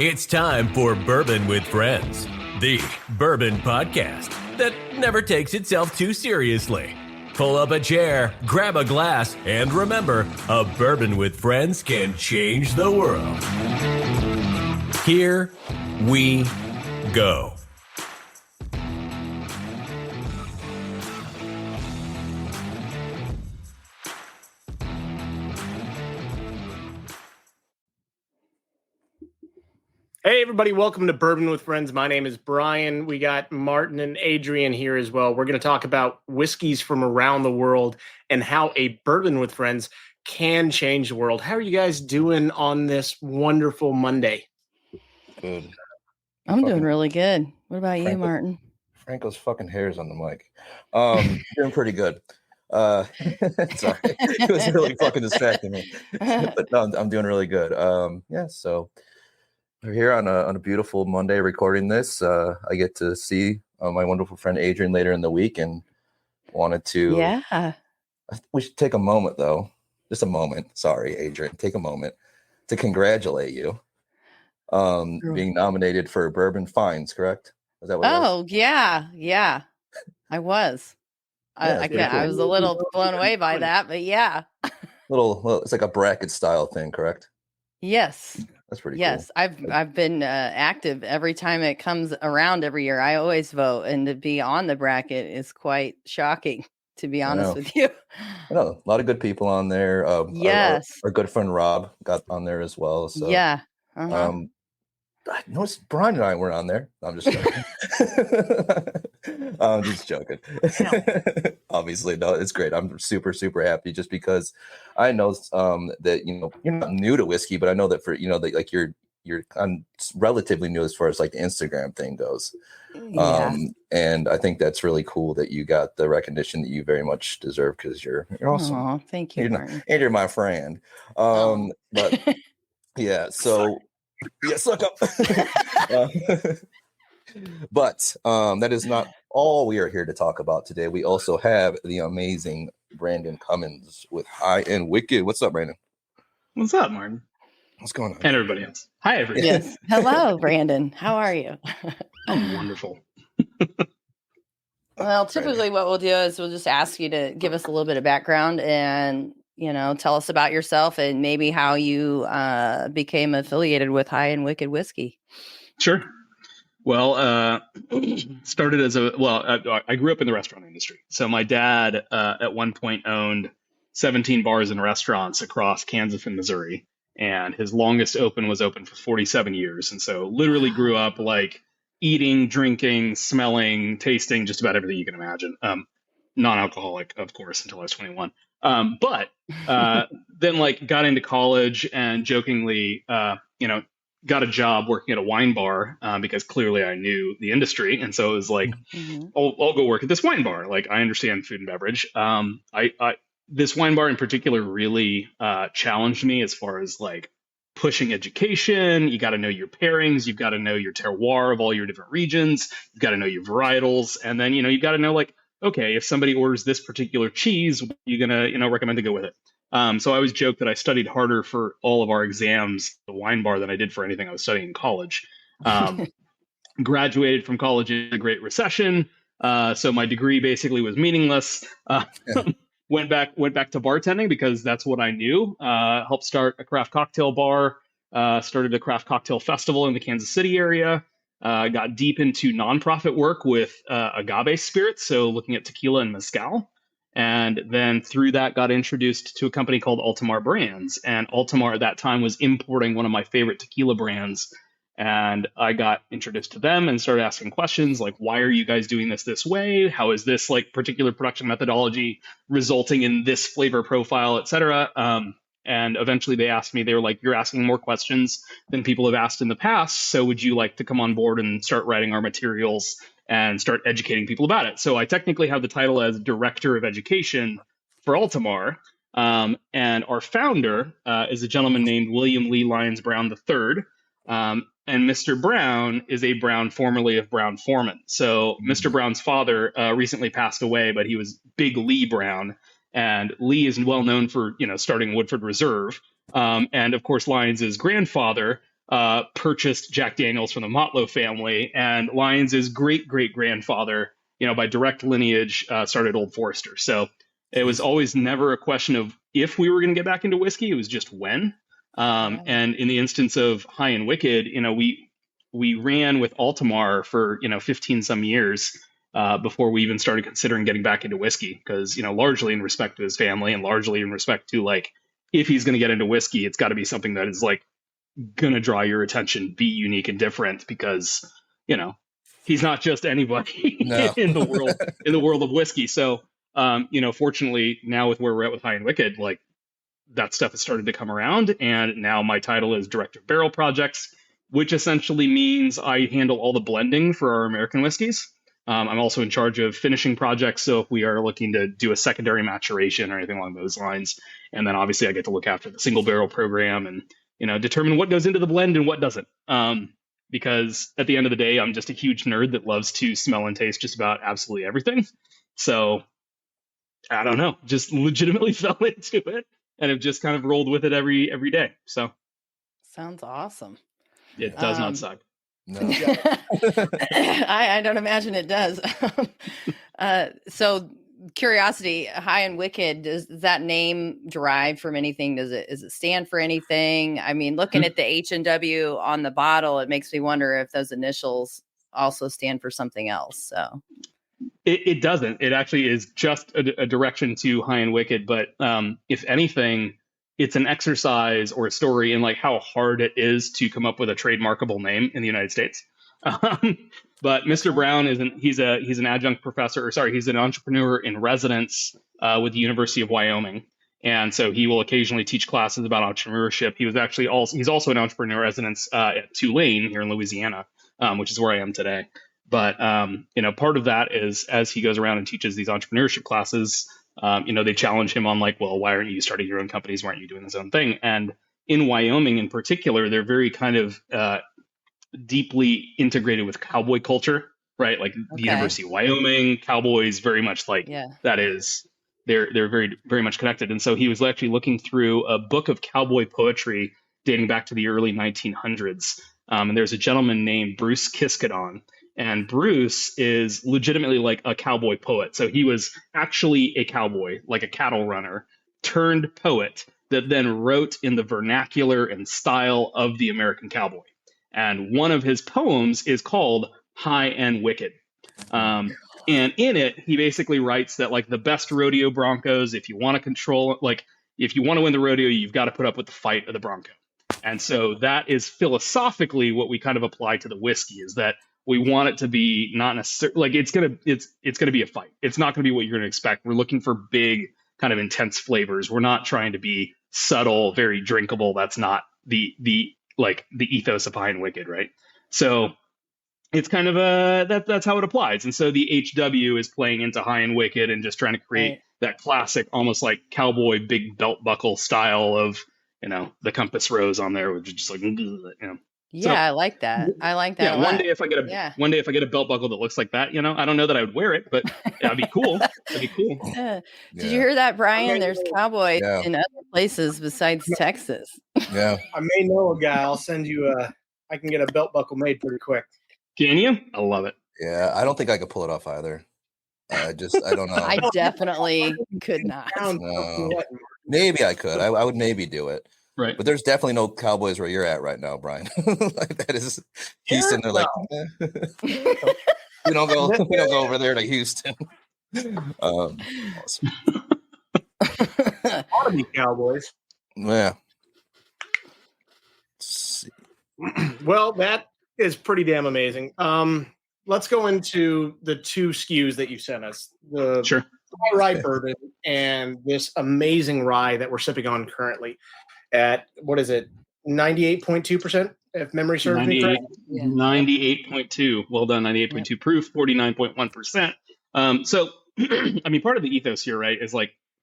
It's time for Bourbon with Friends, the Bourbon podcast that never takes itself too seriously. Pull up a chair, grab a glass, and remember, a bourbon with friends can change the world. Here we go. Hey, everybody. Welcome to Bourbon with Friends. My name is Brian. We got Martin and Adrian here as well. We're going to talk about whiskeys from around the world and how a bourbon with friends can change the world. How are you guys doing on this wonderful Monday? Good. I'm doing really good. What about you, Martin? Franco's fucking hairs on the mic. Doing pretty good. Sorry, it was really fucking distracting me. But no, I'm doing really good. So we're here on a beautiful Monday recording this. I get to see my wonderful friend Adrian later in the week, and wanted to. Yeah. We should take a moment, though. Just a moment. Sorry, Adrian. Take a moment to congratulate you. Being nominated for Bourbon Fines, correct? Is that what it was? Yeah. I was. I was a little blown away by that, but yeah. Little, it's like a bracket style thing, correct? Yes. That's pretty cool. Yes, I've been active every time it comes around every year. I always vote, and to be on the bracket is quite shocking, to be honest with you. I know a lot of good people on there. Yes, our good friend Rob got on there as well. So yeah. I noticed Brian and I were on there. I'm just joking. I'm just joking. Obviously, no, it's great. I'm super, super happy just because I know that you're not new to whiskey, but I know that for that, like you're relatively new as far as like the Instagram thing goes. Yeah. And I think that's really cool that you got the recognition that you very much deserve because you're awesome. Oh, thank you, Martin. And you're my friend. But yeah, so. Yeah, suck up. But that is not all we are here to talk about today. We also have the amazing Brandon Cummins with High and Wicked. What's up, Brandon? What's up, Martin? What's going on? And everybody else. Hi, everybody. Yes. Hello, Brandon. How are you? I'm wonderful. Well, typically what we'll do is we'll just ask you to give us a little bit of background and tell us about yourself and maybe how you became affiliated with High and Wicked Whiskey. Sure. Well, started as I grew up in the restaurant industry. So my dad at one point owned 17 bars and restaurants across Kansas and Missouri. And his longest open was open for 47 years. And so literally grew up like eating, drinking, smelling, tasting, just about everything you can imagine. Non-alcoholic, of course, until I was 21. But then like got into college and jokingly, got a job working at a wine bar because clearly I knew the industry. And so it was like, I'll go work at this wine bar. Like I understand food and beverage. This wine bar in particular really challenged me as far as like pushing education. You got to know your pairings. You've got to know your terroir of all your different regions. You've got to know your varietals. And then, you've got to know like, okay, if somebody orders this particular cheese, you're going to, recommend to go with it. So I always joke that I studied harder for all of our exams at the wine bar than I did for anything I was studying in college. Graduated from college in the Great Recession. So my degree basically was meaningless. Went back to bartending because that's what I knew. Helped start a craft cocktail bar, started a craft cocktail festival in the Kansas City area. Got deep into nonprofit work with agave spirits, so looking at tequila and mezcal. And then through that, got introduced to a company called Altamar Brands. And Altamar at that time was importing one of my favorite tequila brands. And I got introduced to them and started asking questions like, why are you guys doing this way? How is this like particular production methodology resulting in this flavor profile, et cetera? And eventually they asked me, they were like, you're asking more questions than people have asked in the past. So would you like to come on board and start writing our materials and start educating people about it? So I technically have the title as Director of Education for Altamar. And our founder is a gentleman named William Lee Lyons Brown III. And Mr. Brown is a Brown formerly of Brown Forman. So Mr. Brown's father recently passed away, but he was Big Lee Brown. And Lee is well known for, starting Woodford Reserve. And of course, Lyons' grandfather purchased Jack Daniels from the Motlow family, and Lyons' great-great-grandfather, by direct lineage, started Old Forester. So it was always never a question of if we were going to get back into whiskey. It was just when. And in the instance of High and Wicked, we ran with Altamar for 15 some years before we even started considering getting back into whiskey, because largely in respect to his family and largely in respect to if he's going to get into whiskey, it's got to be something that is going to draw your attention, be unique and different, because he's not just anybody in the world of whiskey. So fortunately now with where we're at with High and Wicked, that stuff has started to come around, and now my title is Director of Barrel Projects, which essentially means I handle all the blending for our American whiskeys. I'm also in charge of finishing projects, so if we are looking to do a secondary maturation or anything along those lines, and then obviously I get to look after the single barrel program and determine what goes into the blend and what doesn't. Because at the end of the day, I'm just a huge nerd that loves to smell and taste just about absolutely everything. So I don't know, just legitimately fell into it and have just kind of rolled with it every day. So sounds awesome. It does not suck. No. I don't imagine it does. So curiosity, High and Wicked, does that name derive from anything? Does it stand for anything? I mean, looking at the H&W on the bottle, it makes me wonder if those initials also stand for something else. So it doesn't. It actually is just a direction to High and Wicked. But if anything, it's an exercise or a story in how hard it is to come up with a trademarkable name in the United States. But Mr. Brown he's an adjunct professor, he's an entrepreneur in residence with the University of Wyoming. And so he will occasionally teach classes about entrepreneurship. He's also an entrepreneur in residence at Tulane here in Louisiana, which is where I am today. But part of that is as he goes around and teaches these entrepreneurship classes, they challenge him on well, why aren't you starting your own companies? Why aren't you doing this own thing? And in Wyoming in particular, they're very kind of deeply integrated with cowboy culture, right? The University of Wyoming, cowboys, very much that is, they're very, very much connected. And so he was actually looking through a book of cowboy poetry dating back to the early 1900s. And there's a gentleman named Bruce Kiskadon. And Bruce is legitimately a cowboy poet. So he was actually a cowboy, a cattle runner, turned poet that then wrote in the vernacular and style of the American cowboy. And one of his poems is called High and Wicked. And in it, he basically writes that the best rodeo broncos, if you want to control, if you want to win the rodeo, you've got to put up with the fight of the bronco. And so that is philosophically what we kind of apply to the whiskey, is that we want it to be not necessarily it's gonna be a fight. It's not gonna be what you're gonna expect. We're looking for big, kind of intense flavors. We're not trying to be subtle, very drinkable. That's not the ethos of High and Wicked, right? So it's kind of that's how it applies. And so the HW is playing into High and Wicked and just trying to create that classic, almost cowboy big belt buckle style of the compass rose on there, which is just Yeah, So, I like that. I like that. yeah, one day if I get a belt buckle that looks like that, I don't know that I would wear it, but that'd be cool. That'd be cool. Did you hear that, Brian? There's cowboys Yeah. in other places besides Texas. Yeah. I may know a guy. I'll send you I can get a belt buckle made pretty quick. Can you? I love it. Yeah. I don't think I could pull it off either. I don't know. I definitely could not. No. Maybe I could. I would maybe do it. Right. But there's definitely no cowboys where you're at right now, Brian. That is Houston. They're we don't go over there to Houston. Awesome. Ought to be cowboys. Yeah. Well, that is pretty damn amazing. Let's go into the two SKUs that you sent us. The Sure. rye bourbon and this amazing rye that we're sipping on currently at, what is it, 98.2%, if memory serves me correct? 98.2. Well done, 98.2 proof, 49.1%. So, I mean, part of the ethos here, right, is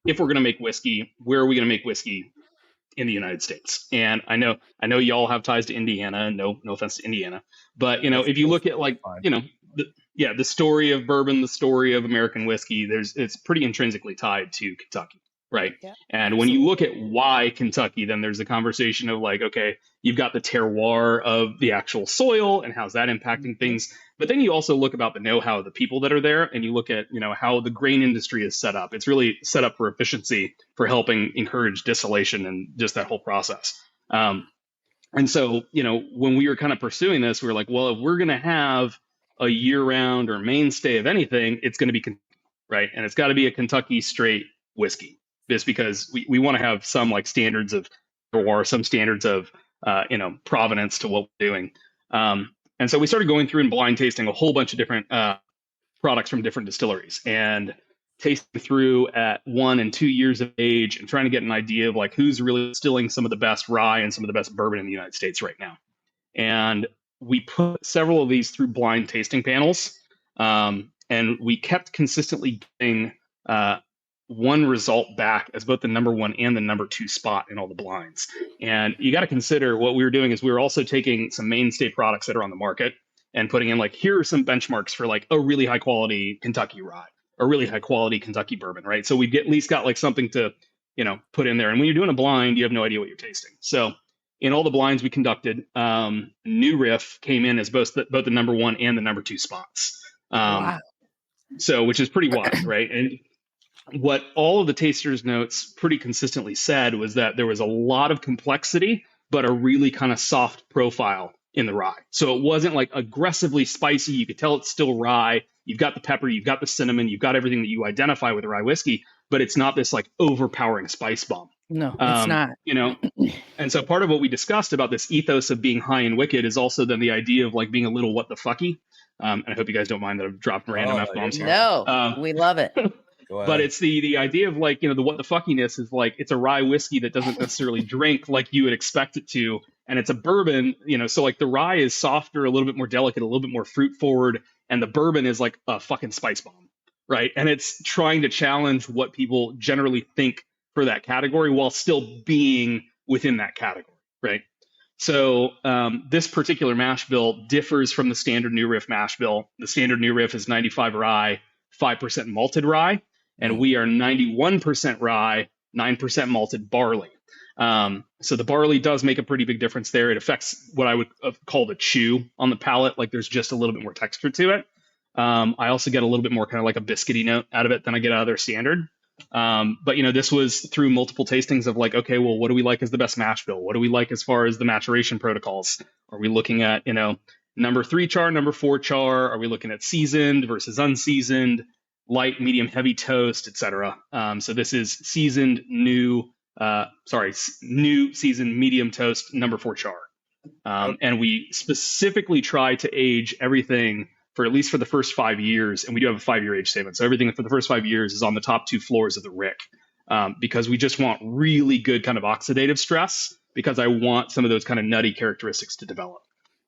if we're going to make whiskey, where are we going to make whiskey? In the United States. And I know y'all have ties to Indiana, and no offense to Indiana, but if you look at the story of bourbon, the story of American whiskey, it's pretty intrinsically tied to Kentucky. right? Yeah, And when you look at why Kentucky, then there's a conversation of like, okay, you've got the terroir of the actual soil and how's that impacting things. But then you also look about the know-how of the people that are there, and you look at, how the grain industry is set up. It's really set up for efficiency, for helping encourage distillation and just that whole process. And so, when we were kind of pursuing this, we were like, well, if we're going to have a year-round or mainstay of anything, it's going to be right, and it's got to be a Kentucky straight whiskey. Just because we want to have some like standards of terroir, some standards of provenance to what we're doing. And so we started going through and blind tasting a whole bunch of different products from different distilleries, and tasting through at 1 and 2 years of age and trying to get an idea of like who's really distilling some of the best rye and some of the best bourbon in the United States right now. And we put several of these through blind tasting panels, and we kept consistently getting one result back as both the number 1 and the number 2 spot in all the blinds. And you got to consider what we were doing is we were also taking some mainstay products that are on the market and putting in like, here are some benchmarks for like a really high quality Kentucky rye, a really high quality Kentucky bourbon, right? So we'd at least got like something to, put in there. And when you're doing a blind, you have no idea what you're tasting. So in all the blinds we conducted, New Riff came in as both the number 1 and the number 2 spots. Wow. So, which is pretty wild, right? And what all of the tasters' notes pretty consistently said was that there was a lot of complexity, but a really kind of soft profile in the rye. So it wasn't like aggressively spicy. You could tell it's still rye. You've got the pepper, you've got the cinnamon, you've got everything that you identify with a rye whiskey, but it's not this like overpowering spice bomb. No, it's not. And so part of what we discussed about this ethos of being high and wicked is also then the idea of like being a little what the fucky. And I hope you guys don't mind that I've dropped random F-bombs here. No, we love it. But it's the idea of like, the what the fuckiness is like, it's a rye whiskey that doesn't necessarily drink like you would expect it to. And it's a bourbon, so like the rye is softer, a little bit more delicate, a little bit more fruit forward. And the bourbon is like a fucking spice bomb, right? And it's trying to challenge what people generally think for that category while still being within that category, right? So this particular mash bill differs from the standard New Riff mash bill. The standard New Riff is 95 rye, 5% malted rye, and we are 91% rye, 9% malted barley. So the barley does make a pretty big difference there. It affects what I would call the chew on the palate. Like there's just a little bit more texture to it. I also get a little bit more kind of like a biscuity note out of it than I get out of their standard. But this was through multiple tastings of like, okay, well, what do we like as the best mash bill? What do we like as far as the maturation protocols? Are we looking at, number 3 char, number 4 char? Are we looking at seasoned versus unseasoned, light, medium, heavy toast, etc.? So this is seasoned, new seasoned medium toast, number 4 char. And we specifically try to age everything for at least for the first 5 years, and we do have a 5-year age statement. So everything for the first 5 years is on the top 2 floors of the rick, because we just want really good kind of oxidative stress, because I want some of those kind of nutty characteristics to develop.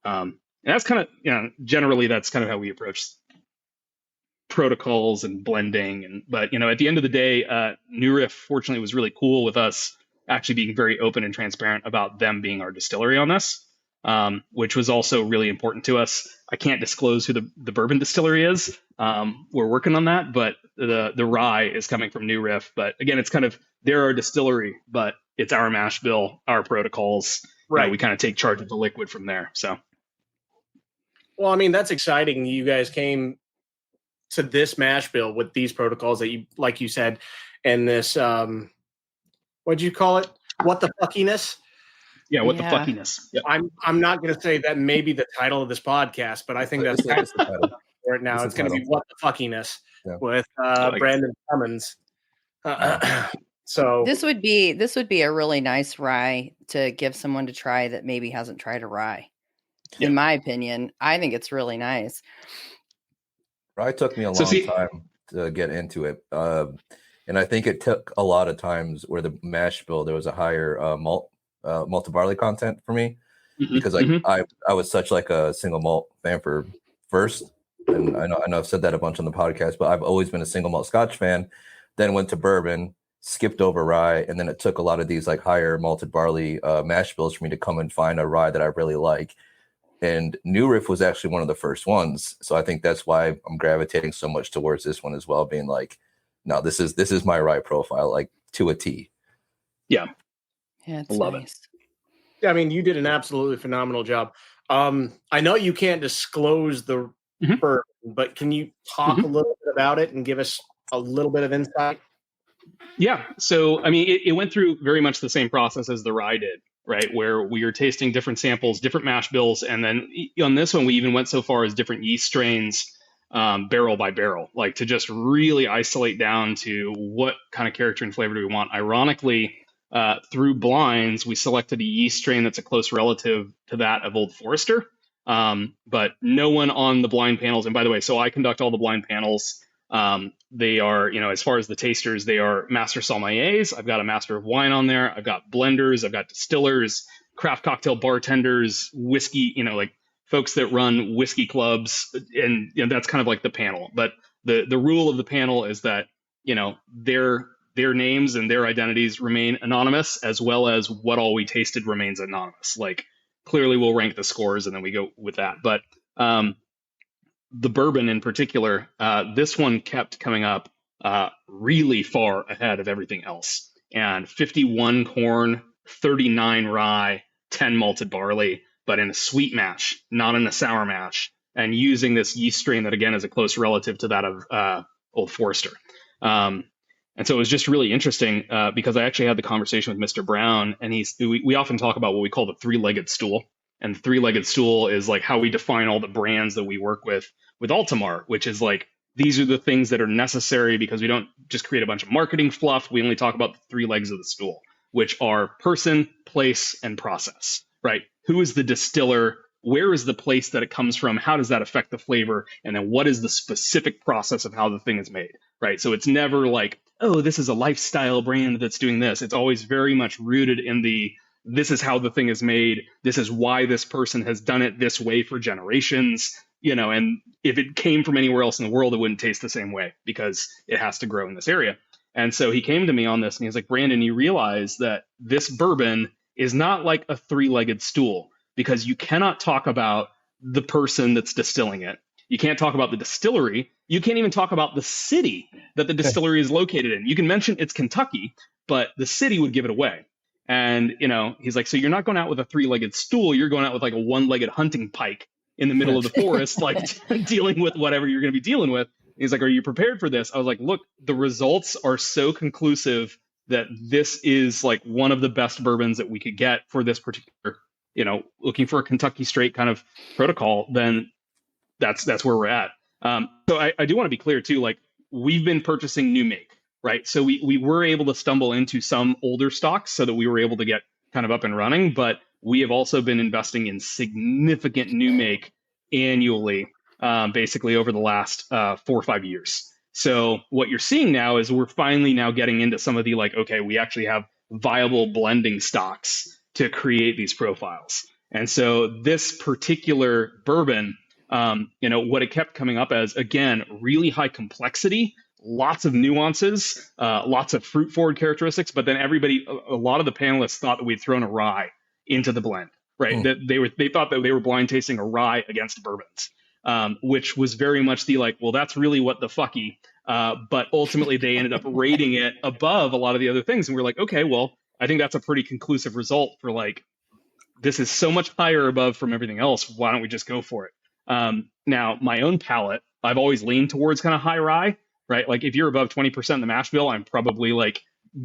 And that's kind of, generally that's kind of how we approach protocols and blending. But at the end of the day, New Riff fortunately was really cool with us actually being very open and transparent about them being our distillery on this. Which was also really important to us. I can't disclose who the bourbon distillery is. We're working on that, but the rye is coming from New Riff. But again, it's kind of, they're our distillery, but it's our mash bill, our protocols. Right. We kind of take charge of the liquid from there. So. Well, I mean, that's exciting. You guys came to this mash bill with these protocols that you, like you said, and this, what'd you call it? What the fuckiness? Yeah, what the fuckiness. Yep. I'm not going to say that may be the title of this podcast, but I think that's the title for it now. It's going to be What the Fuckiness with Brandon Cummins. So this would be a really nice rye to give someone to try that maybe hasn't tried a rye. Yeah. In my opinion, I think it's really nice. Rye took me a long time to get into it. And I think it took a lot of times where the mash bill, there was a higher malted barley content for me, because I was such like a single malt fan for first, and I know I've said that a bunch on the podcast, but I've always been a single malt Scotch fan. Then went to bourbon, skipped over rye, and then it took a lot of these like higher malted barley mash bills for me to come and find a rye that I really like. And New Riff was actually one of the first ones, so I think that's why I'm gravitating so much towards this one as well, being like, no, this is my rye profile. Like to a T. Yeah, it's love nice. I mean, you did an absolutely phenomenal job. I know you can't disclose the Mhm. bourbon, but can you talk a little bit about it and give us a little bit of insight? Yeah. So, I mean, it went through very much the same process as the rye did, right? Where we are tasting different samples, different mash bills. And then on this one, we even went so far as different yeast strains, barrel by barrel, like to just really isolate down to what kind of character and flavor do we want. Ironically, through blinds, we selected a yeast strain that's a close relative to that of Old Forester. But no one on the blind panels, and by the way, so I conduct all the blind panels. They are, as far as the tasters, they are master sommeliers. I've got a master of wine on there. I've got blenders. I've got distillers, craft cocktail bartenders, whiskey, like folks that run whiskey clubs. And that's kind of like the panel. But the rule of the panel is that, their names and their identities remain anonymous, as well as what all we tasted remains anonymous. Like clearly we'll rank the scores and then we go with that. But, the bourbon in particular, this one kept coming up really far ahead of everything else. And 51 corn, 39 rye, 10 malted barley, but in a sweet mash, not in a sour mash, and using this yeast strain that, again, is a close relative to that of Old Forester. And so it was just really interesting because I actually had the conversation with Mr. Brown, and we often talk about what we call the three-legged stool. And the three-legged stool is like how we define all the brands that we work with Altamar, which is like, these are the things that are necessary because we don't just create a bunch of marketing fluff. We only talk about the three legs of the stool, which are person, place, and process, right? Who is the distiller? Where is the place that it comes from? How does that affect the flavor? And then what is the specific process of how the thing is made, right? So it's never like, oh, this is a lifestyle brand that's doing this. It's always very much rooted in this is how the thing is made. This is why this person has done it this way for generations, and if it came from anywhere else in the world, it wouldn't taste the same way because it has to grow in this area. And so he came to me on this and he's like, Brandon, you realize that this bourbon is not like a three-legged stool because you cannot talk about the person that's distilling it. You can't talk about the distillery. You can't even talk about the city that the distillery is located in. You can mention it's Kentucky, but the city would give it away. And, he's like, so you're not going out with a three-legged stool. You're going out with like a one-legged hunting pike in the middle of the forest, like dealing with whatever you're going to be dealing with. He's like, are you prepared for this? I was like, look, the results are so conclusive that this is like one of the best bourbons that we could get for this particular, looking for a Kentucky straight kind of protocol, then that's where we're at. So I do want to be clear too, like we've been purchasing new make. Right. So we were able to stumble into some older stocks so that we were able to get kind of up and running. But we have also been investing in significant new make annually, basically over the last 4 or 5 years. So what you're seeing now is we're finally now getting into some of the okay, we actually have viable blending stocks to create these profiles. And so this particular bourbon, what it kept coming up as, again, really high complexity, lots of nuances, lots of fruit forward characteristics, but then a lot of the panelists thought that we'd thrown a rye into the blend, right? That they thought that they were blind tasting a rye against bourbons, which was very much well, that's really what the fucky. But ultimately they ended up rating it above a lot of the other things. And we're like, okay, well, I think that's a pretty conclusive result for this is so much higher above from everything else. Why don't we just go for it? Now, my own palate, I've always leaned towards kind of high rye. Right? Like if you're above 20% in the mash bill, I'm probably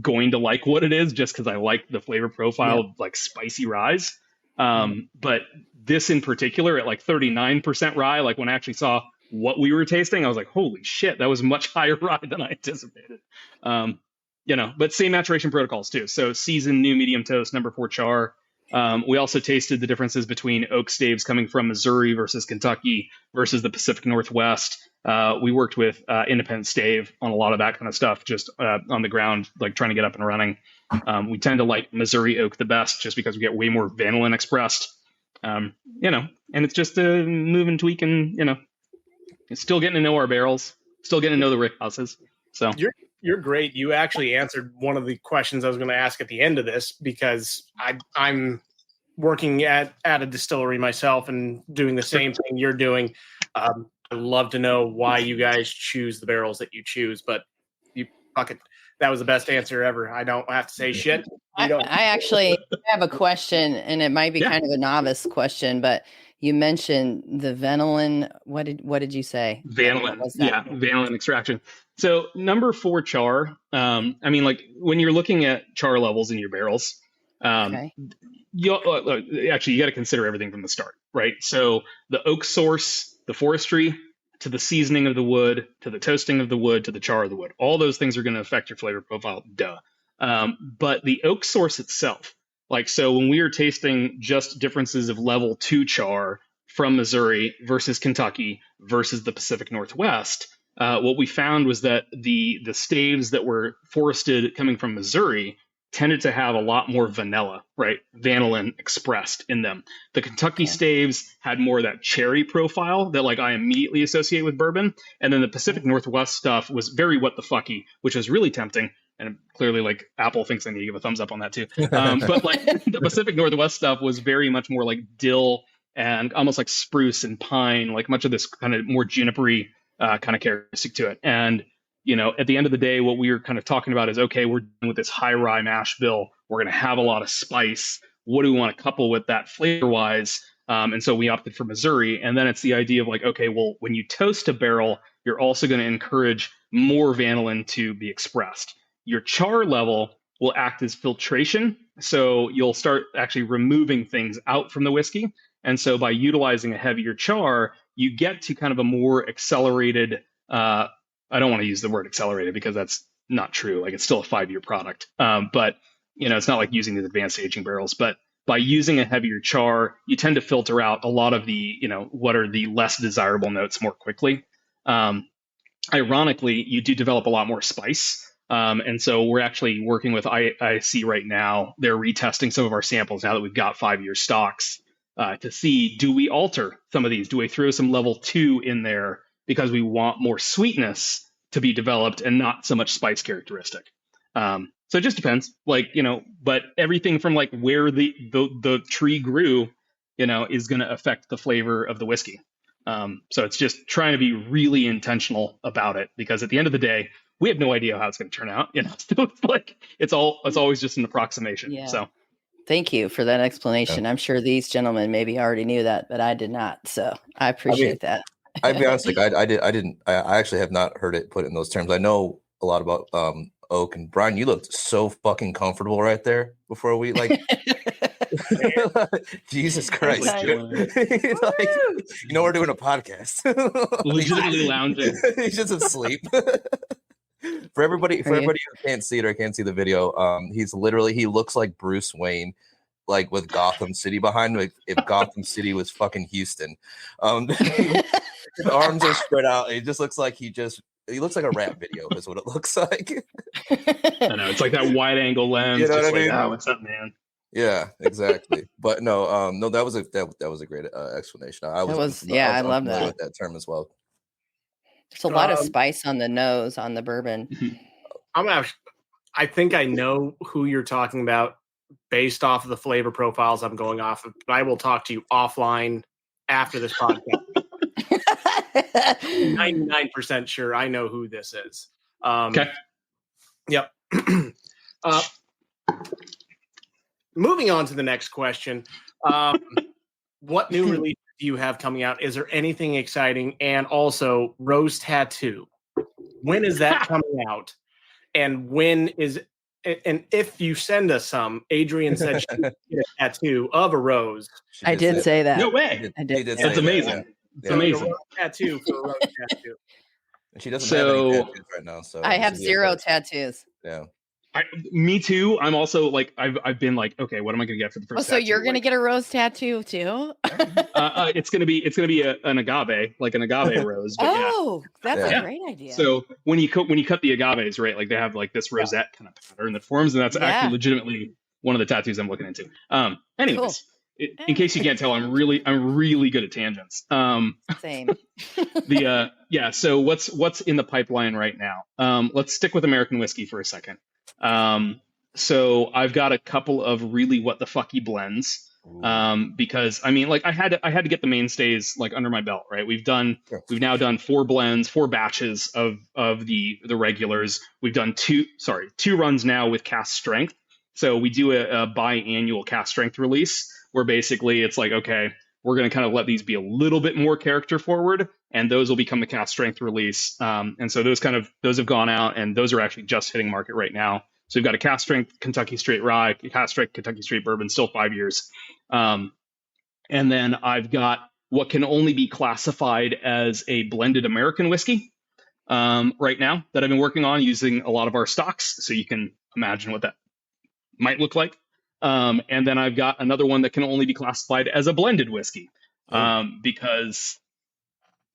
going to like what it is just because I like the flavor profile of spicy ryes. But this in particular at 39% rye, when I actually saw what we were tasting, I was like, holy shit, that was much higher rye than I anticipated. But same maturation protocols too. So seasoned new medium toast, number 4 char. We also tasted the differences between oak staves coming from Missouri versus Kentucky versus the Pacific Northwest. We worked with Independent Stave on a lot of that kind of stuff, just on the ground, trying to get up and running. We tend to like Missouri oak the best just because we get way more vanillin expressed, and it's just a move and tweak and, it's still getting to know our barrels, still getting to know the rick houses. So you're great. You actually answered one of the questions I was going to ask at the end of this because I'm working at a distillery myself and doing the same thing you're doing. I'd love to know why you guys choose the barrels that you choose, but fuck it. That was the best answer ever. I don't have to say shit. I actually have a question, and it might be kind of a novice question, but you mentioned the vanillin. What did you say? Vanillin. Vanillin extraction. So number 4 char. I mean, like when you're looking at char levels in your barrels, you got to consider everything from the start, right? So the oak source, the forestry, to the seasoning of the wood, to the toasting of the wood, to the char of the wood. All those things are going to affect your flavor profile. Duh. But the oak source itself, like, so when we were tasting just differences of level 2 char from Missouri versus Kentucky versus the Pacific Northwest, what we found was that the staves that were forested coming from Missouri tended to have a lot more vanilla, right? Vanillin expressed in them. The Kentucky staves had more of that cherry profile that like I immediately associate with bourbon. And then the Pacific Northwest stuff was very what the fucky, which was really tempting. And clearly like Apple thinks I need to give a thumbs up on that too. But like the Pacific Northwest stuff was very much more like dill and almost like spruce and pine, like much of this kind of more junipery kind of characteristic to it. And you know, at the end of the day, what we were kind of talking about is, okay, we're dealing with this high rye mash bill. We're going to have a lot of spice. What do we want to couple with that flavor wise? And so we opted for Missouri. And then it's the idea of like, okay, well, when you toast a barrel, you're also going to encourage more vanillin to be expressed. Your char level will act as filtration. So you'll start actually removing things out from the whiskey. And so by utilizing a heavier char, you get to kind of a more accelerated, I don't want to use the word accelerated because that's not true. Like it's still a 5-year product. But you know, it's not like using these advanced aging barrels, but by using a heavier char, you tend to filter out a lot of the, you know, what are the less desirable notes more quickly. Ironically, you do develop a lot more spice. And so we're actually working with IC right now. They're retesting some of our samples now that we've got 5-year stocks to see, do we alter some of these? Do we throw some level 2 in there because we want more sweetness to be developed and not so much spice characteristic? So it just depends, like, you know, but everything from like where the tree grew, you know, is going to affect the flavor of the whiskey. So it's just trying to be really intentional about it, because at the end of the day, we have no idea how it's going to turn out. You know, so it's like it's always just an approximation. Yeah. So thank you for that explanation. Yeah. I'm sure these gentlemen maybe already knew that, but I did not. So I appreciate that. I'd be honest, like I actually have not heard it put in those terms. I know a lot about oak, and Brian, you looked so fucking comfortable right there before we like Jesus Christ. Like, you know, we're doing a podcast. Legitimately lounging. He's just asleep. For everybody who can't see it or can't see the video, he looks like Bruce Wayne, like with Gotham City behind him, if Gotham City was fucking Houston. His arms are spread out. It just looks like he looks like a rap video is what it looks like. I know, it's like that wide angle lens. You know just what I mean? Oh, what's up, man? Yeah, exactly. But no, that was a great explanation. I love that with that term as well. There's a lot of spice on the nose on the bourbon. I think I know who you're talking about based off of the flavor profiles I'm going off of, but I will talk to you offline after this podcast. 99% sure I know who this is. Okay. Yep. Moving on to the next question. What new releases do you have coming out? Is there anything exciting? And also, Rose Tattoo. When is that coming out? And if you send us some, Adrian said she would get a tattoo of a rose. I did say that. No way. That's amazing. It's amazing. Tattoo for a rose tattoo. And she doesn't have any tattoos right now. So I have 0 tattoos. Yeah. Me too. I'm also like, I've been like, okay, what am I going to get for the first? So you're going to get a rose tattoo too? It's going to be an agave, like an agave rose. But that's a great idea. So when you cut the agaves, right, like they have like this rosette kind of pattern that forms, and that's actually legitimately one of the tattoos I'm looking into. Anyways. Cool. In case you can't tell, I'm really good at tangents. Same. So what's in the pipeline right now? Let's stick with American whiskey for a second. So I've got a couple of really what the fucky blends. Because I mean, like I had to get the mainstays like under my belt, right? We've now done 4 blends, 4 batches of the regulars. We've done two runs now with cast strength. So we do a biannual cast strength release where basically it's like, okay, we're going to kind of let these be a little bit more character forward, and those will become the cast strength release. And so those have gone out, and those are actually just hitting market right now. So we've got a cast strength Kentucky straight rye, cast strength Kentucky straight bourbon, still 5 years. And then I've got what can only be classified as a blended American whiskey right now that I've been working on using a lot of our stocks. So you can imagine what that might look like. And then I've got another one that can only be classified as a blended whiskey because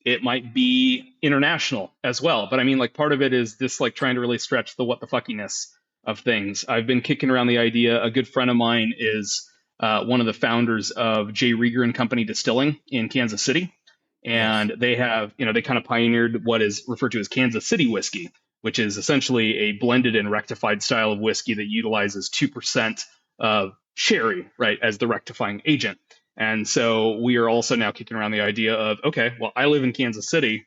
it might be international as well. But I mean, like part of it is this like trying to really stretch the what the fuckiness of things. I've been kicking around the idea. A good friend of mine is one of the founders of J. Rieger and Company Distilling in Kansas City. And they have, they kind of pioneered what is referred to as Kansas City whiskey, which is essentially a blended and rectified style of whiskey that utilizes 2% of sherry, right, as the rectifying agent. And so we are also now kicking around the idea of, okay, well, I live in Kansas City.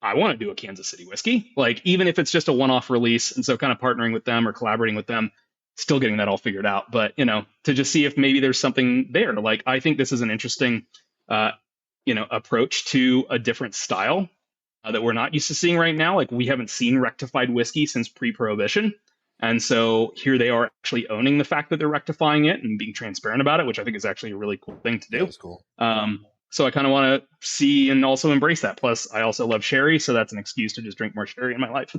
I want to do a Kansas City whiskey, like even if it's just a one-off release. And so kind of partnering with them or collaborating with them, still getting that all figured out. But, to just see if maybe there's something there. Like, I think this is an interesting, approach to a different style that we're not used to seeing right now. Like, we haven't seen rectified whiskey since pre-prohibition. And so here they are actually owning the fact that they're rectifying it and being transparent about it, which I think is actually a really cool thing to do. That's cool. So I kind of want to see and also embrace that. Plus, I also love sherry, so that's an excuse to just drink more sherry in my life.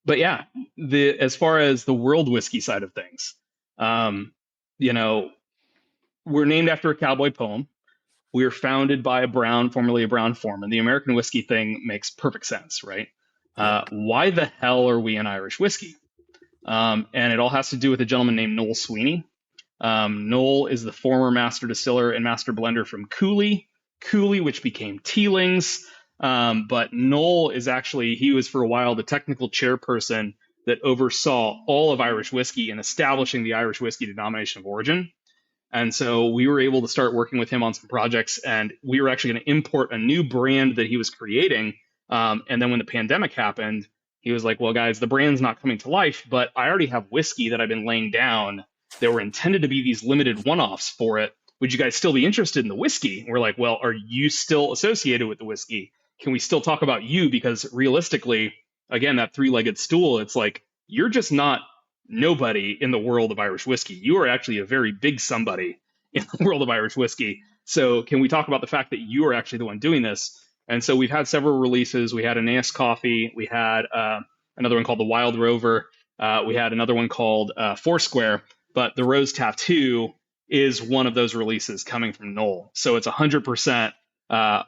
But yeah, as far as the world whiskey side of things, we're named after a cowboy poem. We were founded by formerly a Brown foreman. The American whiskey thing makes perfect sense, right? Why the hell are we an Irish whiskey? And it all has to do with a gentleman named Noel Sweeney. Noel is the former master distiller and master blender from Cooley, which became Teelings. But Noel is he was for a while the technical chairperson that oversaw all of Irish whiskey and establishing the Irish whiskey denomination of origin. And so we were able to start working with him on some projects, and we were actually going to import a new brand that he was creating. And then when the pandemic happened, he was like, well, guys, the brand's not coming to life, but I already have whiskey that I've been laying down that were intended to be these limited one-offs for it. Would you guys still be interested in the whiskey? And we're like, well, are you still associated with the whiskey? Can we still talk about you? Because realistically, again, that 3-legged stool, it's like, you're just not nobody in the world of Irish whiskey. You are actually a very big somebody in the world of Irish whiskey. So can we talk about the fact that you are actually the one doing this? And so we've had several releases. We had an iness coffee. We had another one called the Wild Rover. We had another one called Foursquare. But the Rose Tattoo is one of those releases coming from Noel. So it's 100%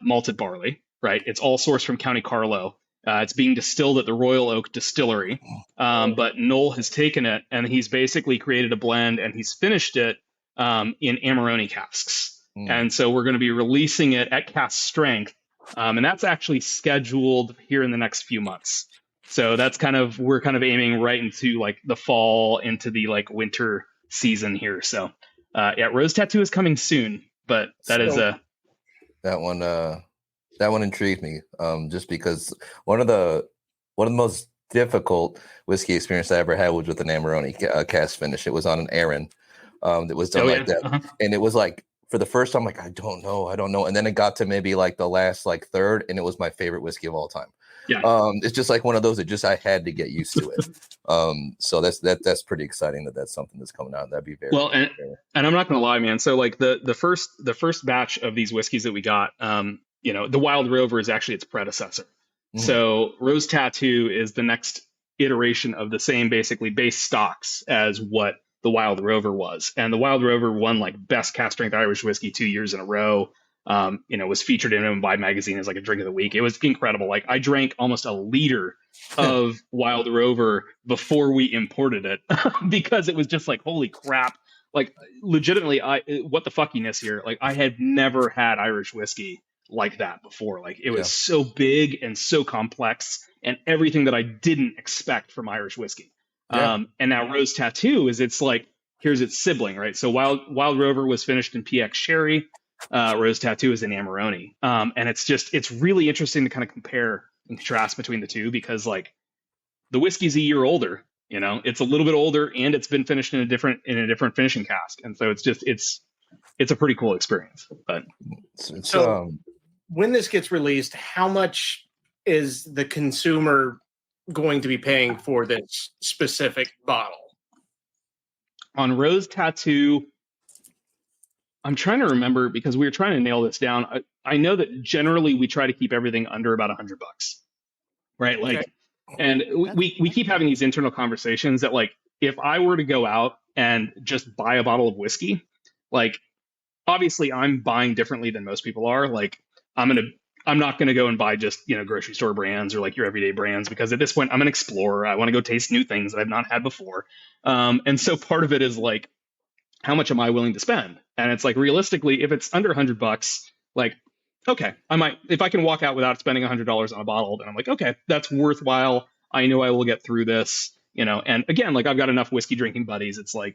malted barley, right? It's all sourced from County Carlow. It's being distilled at the Royal Oak Distillery. But Noel has taken it and he's basically created a blend and he's finished it in Amarone casks. And so we're going to be releasing it at cask strength. And that's actually scheduled here in the next few months. So that's we're kind of aiming right into like the fall, into the like winter season here. So Rose Tattoo is coming soon, but that one intrigued me. Just because one of the most difficult whiskey experience I ever had was with an Amarone cast finish. It was on an Aaron that was done like that. Uh-huh. And it was like, for the first time, like, I don't know. And then it got to maybe like the last like third, and it was my favorite whiskey of all time. Yeah. It's just like one of those that I had to get used to it. So that's pretty exciting that's something that's coming out. That'd be very well. And I'm not gonna lie, man. So like the first batch of these whiskeys that we got, the Wild Rover is actually its predecessor. Mm-hmm. So Rose Tattoo is the next iteration of the same basically base stocks as what the Wild Rover was. And the Wild Rover won like best cast strength Irish whiskey 2 years in a row. Was featured in Vibe magazine as like a drink of the week. It was incredible. Like I drank almost a liter of Wild Rover before we imported it because it was just like, holy crap. Like legitimately, what the fuckiness here? Like I had never had Irish whiskey like that before. Like it was so big and so complex and everything that I didn't expect from Irish whiskey. And now Rose Tattoo it's like here's its sibling, right? So Wild Rover was finished in PX Sherry, Rose Tattoo is in Amarone, and it's really interesting to kind of compare and contrast between the two because like the whiskey's a year older, it's a little bit older and it's been finished in a different finishing cask, and so it's a pretty cool experience. But so when this gets released, how much is the consumer going to be paying for this specific bottle? On Rose Tattoo, I'm trying to remember because we were trying to nail this down. I know that generally we try to keep everything under about $100, right? Like, okay. And we keep having these internal conversations that like, if I were to go out and just buy a bottle of whiskey, like, obviously I'm buying differently than most people are. Like, I'm not going to go and buy just, grocery store brands or like your everyday brands, because at this point I'm an explorer. I want to go taste new things that I've not had before. And so part of it is like, how much am I willing to spend? And it's like, realistically, if it's under $100, like, okay, I might, if I can walk out without spending $100 on a bottle, then I'm like, okay, that's worthwhile. I know I will get through this, and again, like I've got enough whiskey drinking buddies. It's like,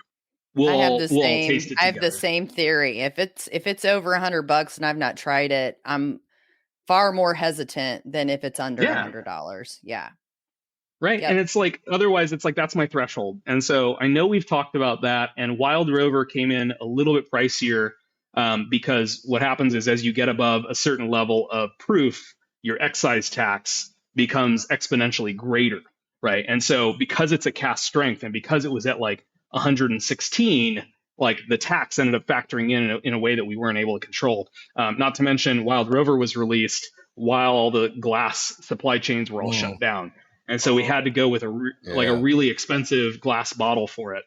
we'll all taste it together. I have the same theory. If it's over $100 and I've not tried it, I'm far more hesitant than if it's under $100. Yeah. Right. Yep. And it's like, otherwise it's like, that's my threshold. And so I know we've talked about that, and Wild Rover came in a little bit pricier because what happens is as you get above a certain level of proof, your excise tax becomes exponentially greater. Right. And so because it's a cask strength and because it was at like 116, like the tax ended up factoring in a way that we weren't able to control. Not to mention Wild Rover was released while all the glass supply chains were all shut down. And so we had to go with a really expensive glass bottle for it.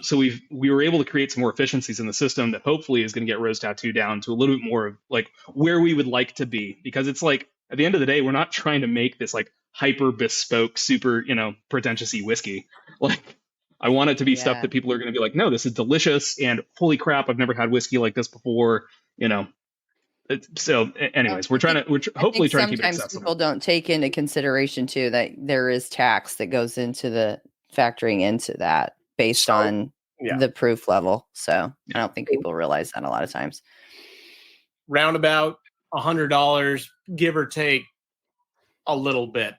So we were able to create some more efficiencies in the system that hopefully is going to get Rose Tattoo down to a little bit more of like where we would like to be. Because it's like, at the end of the day, we're not trying to make this like hyper bespoke, super, pretentious-y whiskey. Like, I want it to be stuff that people are going to be like, no, this is delicious. And holy crap, I've never had whiskey like this before, So anyways, we're hopefully trying to keep it accessible. Sometimes people don't take into consideration too that there is tax that goes into the factoring into that based on the proof level. So I don't think people realize that a lot of times. Round about $100, give or take a little bit.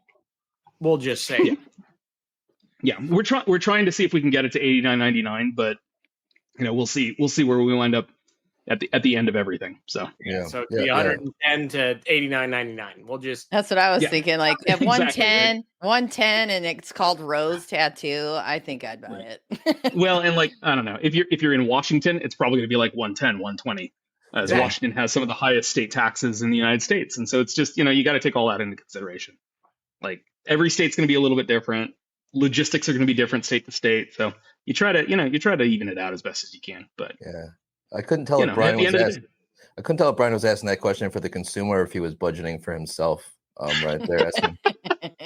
We'll just say. Yeah, we're trying to see if we can get it to $89.99, but we'll see where we wind up at the end of everything. So so it'd be 110 to $89.99. We'll just that's what I was thinking. Like at 110, 110, and it's called Rose Tattoo. I think I'd buy it. Well, and like I don't know if you're in Washington, it's probably going to be like 110, 120. As Washington has some of the highest state taxes in the United States, and so it's just you got to take all that into consideration. Like every state's going to be a little bit different. Logistics are going to be different state to state, so you try to even it out as best as you can. But I couldn't tell if Brian was asking that question for the consumer or if he was budgeting for himself. Right there, asking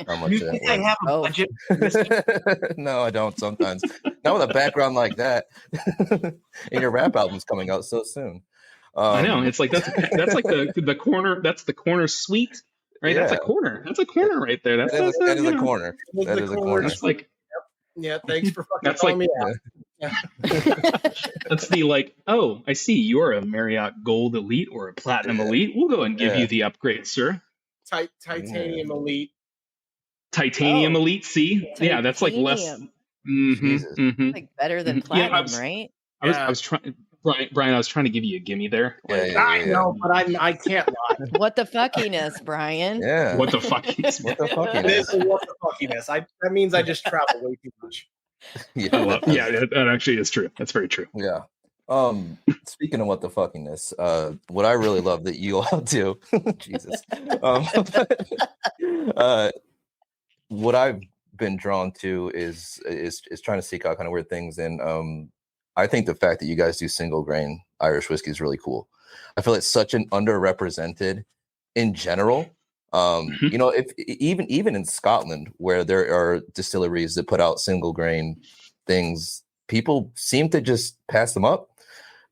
how much that I have a budget. No, I don't. Sometimes not with a background like that. And your rap album's coming out so soon. I know. It's like that's like the corner. That's the corner suite. Right, that's a corner. That's a corner right there. That is a corner. That is a corner. That's like, thanks for fucking calling me out. That's the like. Oh, I see. You're a Marriott Gold Elite or a Platinum Elite. We'll go and give you the upgrade, sir. Titanium Elite. Titanium Elite. See, that's like less. Like better than platinum, right? I was trying. Brian, I was trying to give you a gimme there. I know, but I can't lie. What the fuckiness, Brian? Yeah. What the fuckiness? What the fuckiness? This is what the fuckiness. That means I just travel way too much. That actually is true. That's very true. Yeah. Speaking of what the fuckiness, what I really love that you all do, Jesus. What I've been drawn to is trying to seek out kind of weird things, and I think the fact that you guys do single grain Irish whiskey is really cool. I feel it's such an underrepresented in general. If even in Scotland, where there are distilleries that put out single grain things, people seem to just pass them up.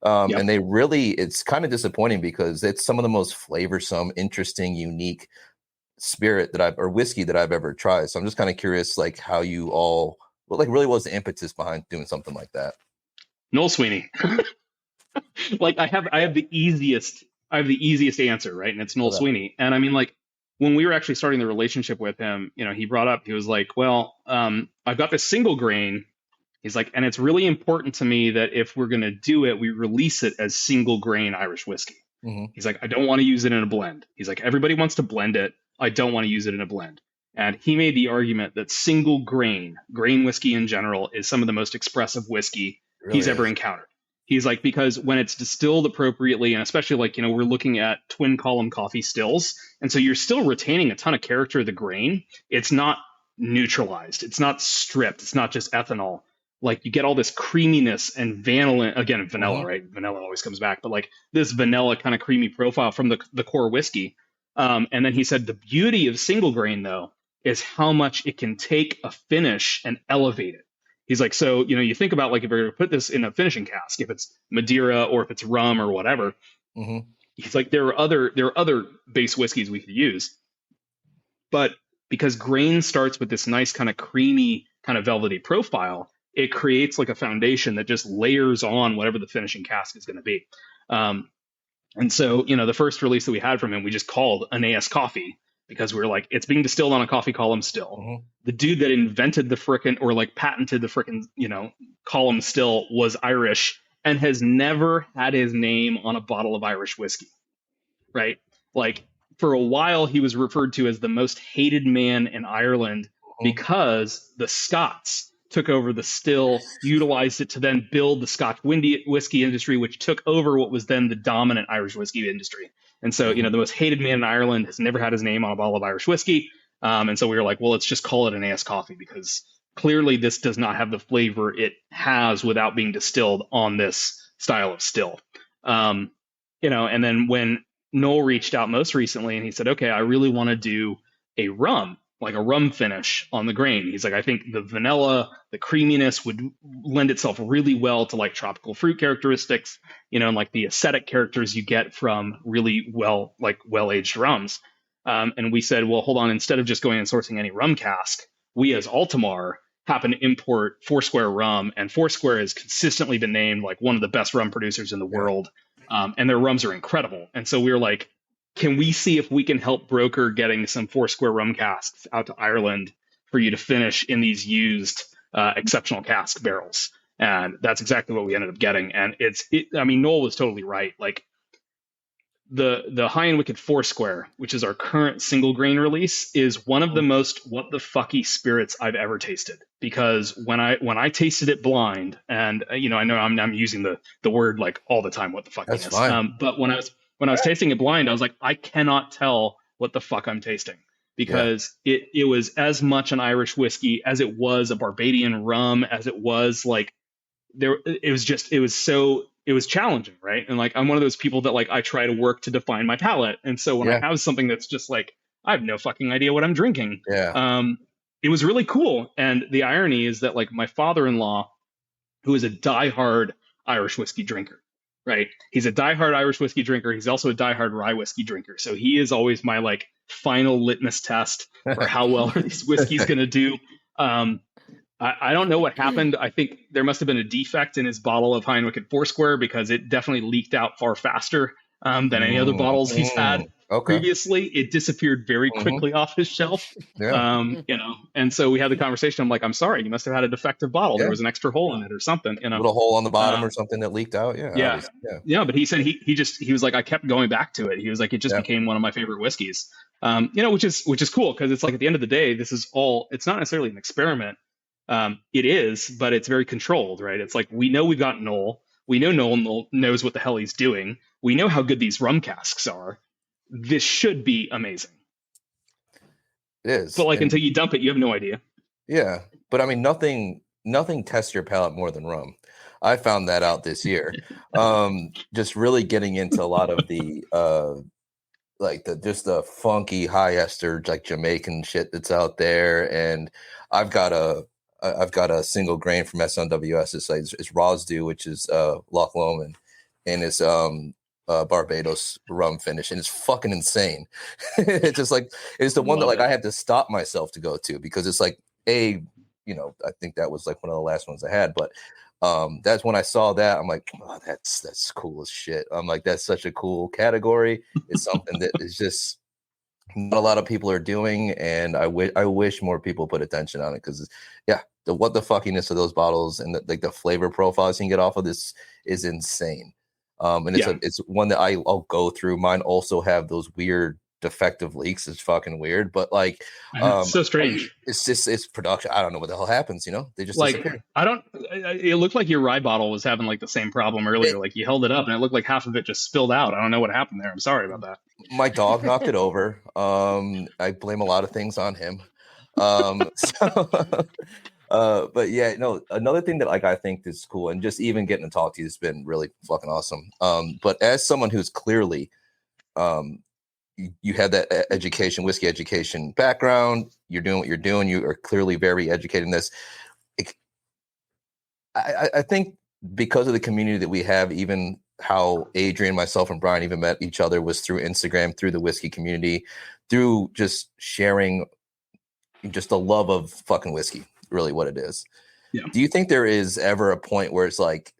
And it's kind of disappointing because it's some of the most flavorsome, interesting, unique spirit whiskey that I've ever tried. So I'm just kind of curious, like how you all, really was the impetus behind doing something like that? Noel Sweeney. Like I have the easiest answer, right? And it's Noel Sweeney. And I mean, like when we were actually starting the relationship with him, he brought up, he was like, well, I've got this single grain. He's like, and it's really important to me that if we're going to do it, we release it as single grain Irish whiskey. Mm-hmm. He's like, I don't want to use it in a blend. He's like, everybody wants to blend it. I don't want to use it in a blend. And he made the argument that single grain whiskey in general is some of the most expressive whiskey he's ever encountered. He's like, because when it's distilled appropriately, and especially like, we're looking at twin column coffee stills. And so you're still retaining a ton of character of the grain. It's not neutralized. It's not stripped. It's not just ethanol. Like you get all this creaminess and vanilla, again, vanilla, right? Vanilla always comes back, but like this vanilla kind of creamy profile from the core whiskey. And then he said the beauty of single grain though is how much it can take a finish and elevate it. He's like, so, you think about like if you're going to put this in a finishing cask, if it's Madeira or if it's rum or whatever, he's like, there are other base whiskeys we could use. But because grain starts with this nice kind of creamy, kind of velvety profile, it creates like a foundation that just layers on whatever the finishing cask is going to be. And so, the first release that we had from him, we just called Iness Coffee because we were like, it's being distilled on a coffee column still. The dude that invented the frickin' or like patented the frickin', column still was Irish and has never had his name on a bottle of Irish whiskey, right? Like for a while, he was referred to as the most hated man in Ireland because the Scots took over the still, utilized it to then build the Scotch whiskey industry, which took over what was then the dominant Irish whiskey industry. And so, the most hated man in Ireland has never had his name on a bottle of Irish whiskey. And so we were like, well, let's just call it an Iness Coffee because clearly this does not have the flavor it has without being distilled on this style of still. And then when Noel reached out most recently and he said, okay, I really want to do a rum, like a rum finish on the grain. He's like, I think the vanilla, the creaminess would lend itself really well to like tropical fruit characteristics, and like the acidic characters you get from really well-aged rums. And we said, well, hold on, instead of just going and sourcing any rum cask, we as Altamar happen to import Foursquare rum, and Foursquare has consistently been named like one of the best rum producers in the world. And their rums are incredible. And so we were like, can we see if we can help broker getting some Foursquare rum casks out to Ireland for you to finish in these used exceptional cask barrels? And that's exactly what we ended up getting. And Noel was totally right. Like the High and Wicked Foursquare, which is our current single grain release, is one of the most what the fucky spirits I've ever tasted. Because when I tasted it blind, and I know I'm using the word like all the time, what the fuck. That's fine. But when I was tasting it blind, I was like, I cannot tell what the fuck I'm tasting because it was as much an Irish whiskey as it was a Barbadian rum, as it was like it was challenging, right? And like I'm one of those people that like I try to work to define my palate, and so when I have something that's just like I have no fucking idea what I'm drinking, it was really cool. And the irony is that like my father-in-law, who is a diehard Irish whiskey drinker, right? He's a diehard Irish whiskey drinker. He's also a diehard rye whiskey drinker. So he is always my like final litmus test for how well are these whiskeys going to do. I don't know what happened. I think there must have been a defect in his bottle of High and Wicked Foursquare because it definitely leaked out far faster than any other bottles he's had previously. It disappeared very quickly off his shelf. And so we had the conversation. I'm like, I'm sorry, you must have had a defective bottle. There was an extra hole in it or something. A little hole on the bottom or something that leaked out. But he said he was like, I kept going back to it. He was like, it just became one of my favorite whiskeys. Which is cool because it's like at the end of the day, this is all. It's not necessarily an experiment. It is, but it's very controlled, right? It's like we know we've got Noel. We know Noel knows what the hell he's doing. We know how good these rum casks are. This should be amazing. It is. But like until you dump it, you have no idea. Yeah. But I mean, nothing tests your palate more than rum. I found that out this year. Just really getting into a lot of the the funky high ester like Jamaican shit that's out there. And I've got a single grain from SNWS. It's Rosdew, which is Loch Lomond, and it's Barbados rum finish, and it's fucking insane. It's just like it's the one that like I had to stop myself to go to because it's like I think that was like one of the last ones I had, but That's when I saw that. I'm like, oh, that's cool as shit. I'm like, that's such a cool category. It's something that is just not a lot of people are doing, and I wish more people put attention on it, because what the fuckiness of those bottles and the flavor profiles you can get off of this is insane. And it's one that I'll go through. Mine also have those weird defective leaks. It's fucking weird, but like, it's so strange. It's production. I don't know what the hell happens. They just like disappear. It looked like your rye bottle was having like the same problem earlier. Like you held it up and it looked like half of it just spilled out. I don't know what happened there. I'm sorry about that. My dog knocked it over. I blame a lot of things on him. But yeah, no, another thing that I think is cool, and just even getting to talk to you has been really fucking awesome. But as someone who's clearly, you have that whiskey education background, you're doing what you're doing, you are clearly very educated in this. I think because of the community that we have, even how Adrian, myself, and Brian even met each other was through Instagram, through the whiskey community, through just sharing just the love of fucking whiskey, really what it is. Yeah. Do you think there is ever a point where it's like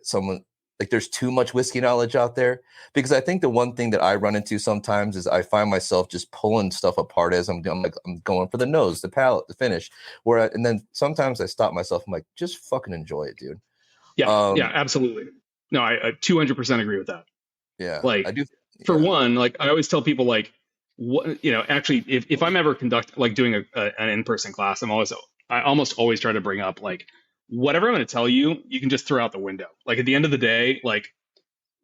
there's too much whiskey knowledge out there? Because I think the one thing that I run into sometimes is I find myself just pulling stuff apart as I'm going for the nose, the palate, the finish. And then sometimes I stop myself. I'm like, just fucking enjoy it, dude. Yeah, absolutely. No, I 200% agree with that. Yeah, like I do. For one, like I always tell people, like, what, actually, if I'm ever doing an in-person class, I almost always try to bring up, like, whatever I'm going to tell you, you can just throw out the window. Like at the end of the day, like,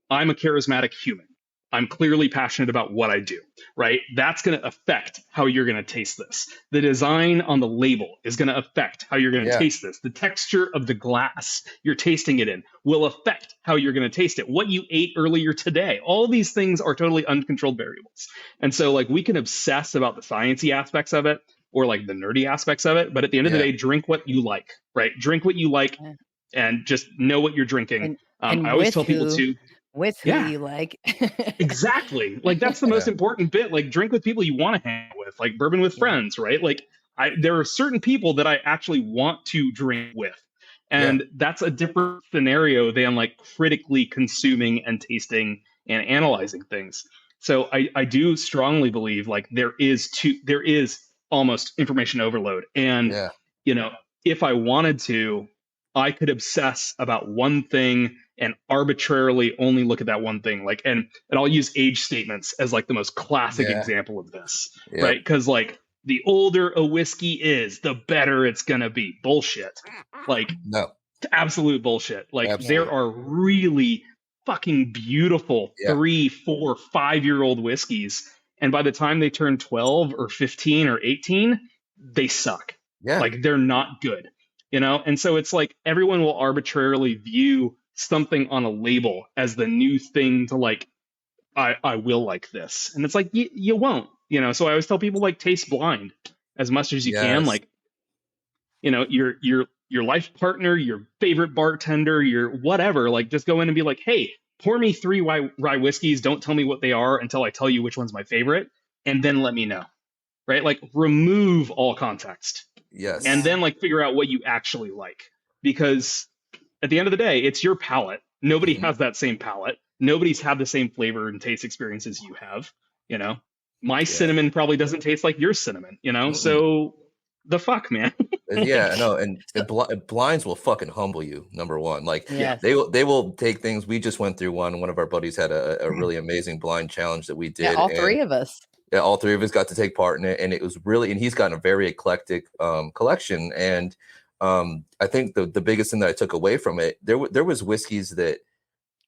I'm a charismatic human. I'm clearly passionate about what I do, right? That's going to affect how you're going to taste this. The design on the label is going to affect how you're going to taste this. The texture of the glass you're tasting it in will affect how you're going to taste it. What you ate earlier today, all these things are totally uncontrolled variables. And so like we can obsess about the sciencey aspects of it or like the nerdy aspects of it. But at the end of the day, drink what you like, right? Drink what you like and just know what you're drinking. And I always tell people too. With who you like. Exactly. Like that's the most important bit. Like drink with people you want to hang out with, like bourbon with friends, right? Like there are certain people that I actually want to drink with. And that's a different scenario than like critically consuming and tasting and analyzing things. So I do strongly believe like there is almost information overload. And if I wanted to, I could obsess about one thing and arbitrarily only look at that one thing. Like, and I'll use age statements as like the most classic example of this, right? Because like the older a whiskey is, the better it's gonna be. Bullshit. Like, no, absolute bullshit. Like, absolutely. There are really fucking beautiful 3, 4, 5-year-old whiskeys, and by the time they turn 12 or 15 or 18, they suck. Like, they're not good. And so it's like everyone will arbitrarily view something on a label as the new thing to like, I will like this. And it's like, you won't, so I always tell people like taste blind as much as you can. Like, your life partner, your favorite bartender, your whatever, like just go in and be like, hey, pour me 3 rye whiskeys. Don't tell me what they are until I tell you which one's my favorite. And then let me know, right? Like remove all context. Yes. And then like figure out what you actually like, because at the end of the day, it's your palate. Nobody has that same palate. Nobody's had the same flavor and taste experiences you have. My cinnamon probably doesn't taste like your cinnamon, so the fuck, man. No, and blinds will fucking humble you. Number one, like they will take things. We just went through one of our buddies had a really amazing blind challenge that we did. All three of us. Yeah, all 3 of us got to take part in it, and it was really. And he's got a very eclectic collection. And I think the biggest thing that I took away from it, there was whiskeys that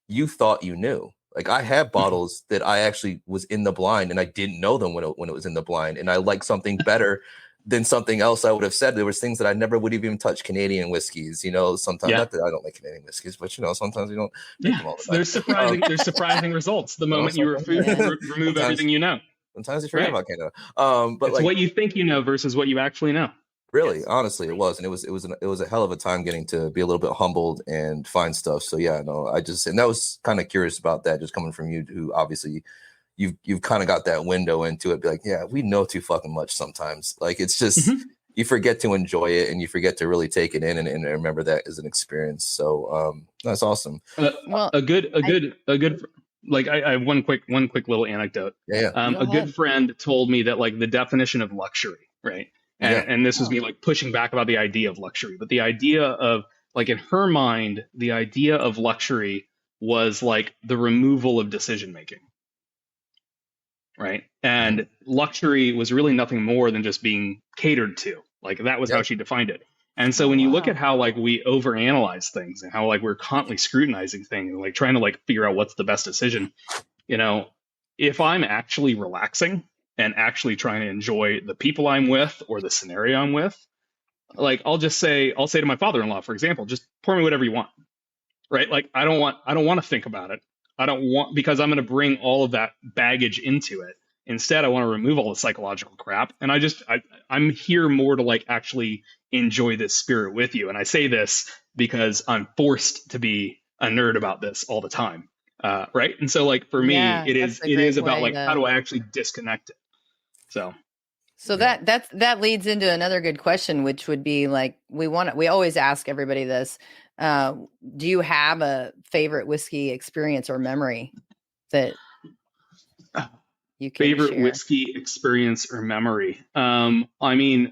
you thought you knew. Like I have bottles that I actually was in the blind, and I didn't know them when it was in the blind, and I like something better than something else I would have said. There was things that I never would have even touched Canadian whiskeys. Sometimes not that I don't like Canadian whiskeys, but sometimes you don't drink them all the time. There's surprising results the moment you remove everything you know. Sometimes you forget about Canada. But it's like what you think you know versus what you actually know. Really, honestly, it was, and it was a hell of a time getting to be a little bit humbled and find stuff. So and that was kind of curious about that, just coming from you, who obviously you've kind of got that window into it. Be like, yeah, we know too fucking much sometimes. Like it's just you forget to enjoy it and you forget to really take it in and remember that as an experience. So that's awesome. Well, a good like I have one quick little anecdote. Yeah. A good friend told me that like the definition of luxury, right? And this was me like pushing back about the idea of luxury, but the idea of like in her mind, the idea of luxury was like the removal of decision making. Right. And luxury was really nothing more than just being catered to. Like that was how she defined it. And so when you look at how like we overanalyze things and how like we're constantly scrutinizing things and like trying to like figure out what's the best decision, you know, if I'm actually relaxing and actually trying to enjoy the people I'm with or the scenario I'm with, like I'll say to my father-in-law, for example, just pour me whatever you want. Right. Like I don't want to think about it. I don't want, because I'm going to bring all of that baggage into it. Instead, I want to remove all the psychological crap. And I'm here more to like actually enjoy this spirit with you. And I say this because I'm forced to be a nerd about this all the time. Right. And so like for me, it is about like, how do I actually disconnect it? So that leads into another good question, which would be like, we always ask everybody this. Do you have a favorite whiskey experience or memory that you can favorite share? Whiskey experience or memory? I mean,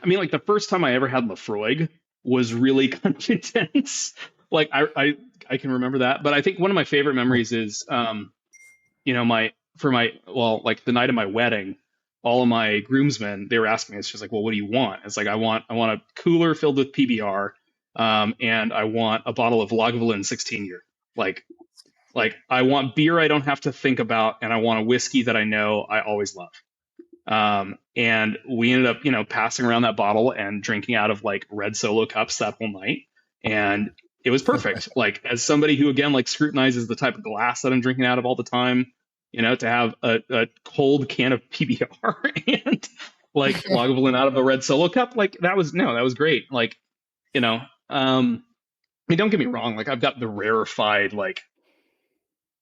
like the first time I ever had Lafroig was really kind of intense. Like I can remember that, but I think one of my favorite memories is, you know, like the night of my wedding, all of my groomsmen, they were asking me, it's just like, well, what do you want? It's like, I want a cooler filled with PBR. And I want a bottle of Lagavulin 16 year. Like I want beer I don't have to think about, and I want a whiskey that I know I always love. And we ended up, you know, passing around that bottle and drinking out of like red Solo cups that whole night. And it was perfect. Like as somebody who again, like scrutinizes the type of glass that I'm drinking out of all the time, you know, to have a cold can of PBR and like Lagavulin out of a red Solo cup, like that was great. Like, you know, I mean, don't get me wrong. Like I've got the rarefied, like